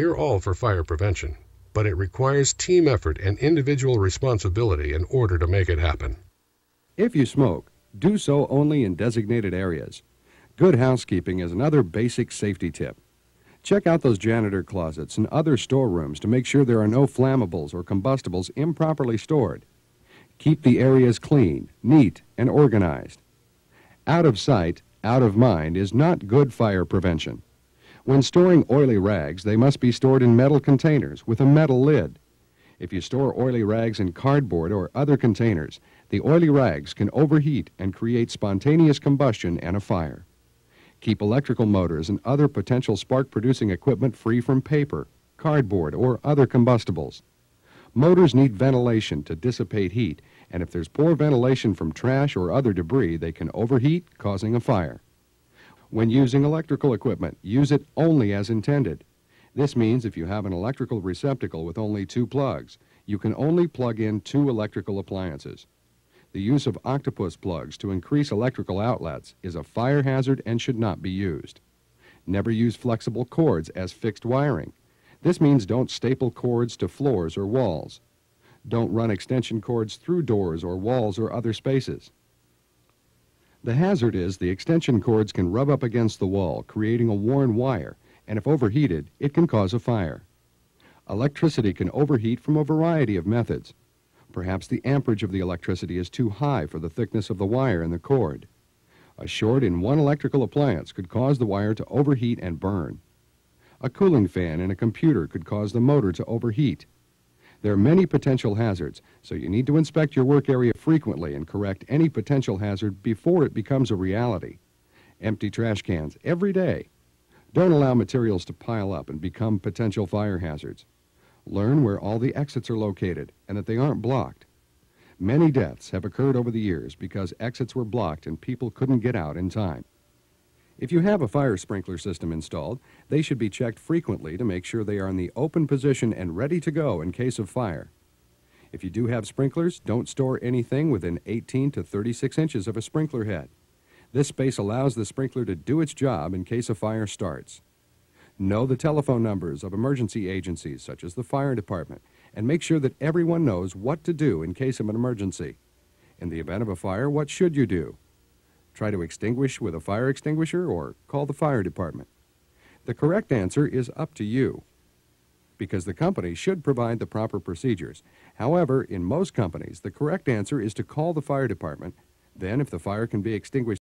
We're all for fire prevention, but it requires team effort and individual responsibility in order to make it happen. If you smoke, do so only in designated areas. Good housekeeping is another basic safety tip. Check out those janitor closets and other storerooms to make sure there are no flammables or combustibles improperly stored. Keep the areas clean, neat, and organized. Out of sight, out of mind is not good fire prevention. When storing oily rags, they must be stored in metal containers with a metal lid. If you store oily rags in cardboard or other containers, the oily rags can overheat and create spontaneous combustion and a fire. Keep electrical motors and other potential spark-producing equipment free from paper, cardboard, or other combustibles. Motors need ventilation to dissipate heat, and if there's poor ventilation from trash or other debris, they can overheat, causing a fire. When using electrical equipment, use it only as intended. This means if you have an electrical receptacle with only 2 plugs, you can only plug in 2 electrical appliances. The use of octopus plugs to increase electrical outlets is a fire hazard and should not be used. Never use flexible cords as fixed wiring. This means don't staple cords to floors or walls. Don't run extension cords through doors or walls or other spaces. The hazard is the extension cords can rub up against the wall, creating a worn wire, and if overheated, it can cause a fire. Electricity can overheat from a variety of methods. Perhaps the amperage of the electricity is too high for the thickness of the wire in the cord. A short in one electrical appliance could cause the wire to overheat and burn. A cooling fan in a computer could cause the motor to overheat. There are many potential hazards, so you need to inspect your work area frequently and correct any potential hazard before it becomes a reality. Empty trash cans every day. Don't allow materials to pile up and become potential fire hazards. Learn where all the exits are located and that they aren't blocked. Many deaths have occurred over the years because exits were blocked and people couldn't get out in time. If you have a fire sprinkler system installed, they should be checked frequently to make sure they are in the open position and ready to go in case of fire. If you do have sprinklers, don't store anything within 18 to 36 inches of a sprinkler head. This space allows the sprinkler to do its job in case a fire starts. Know the telephone numbers of emergency agencies such as the fire department and make sure that everyone knows what to do in case of an emergency. In the event of a fire, what should you do? Try to extinguish with a fire extinguisher or call the fire department. The correct answer is up to you, because the company should provide the proper procedures. However, in most companies, the correct answer is to call the fire department. Then, if the fire can be extinguished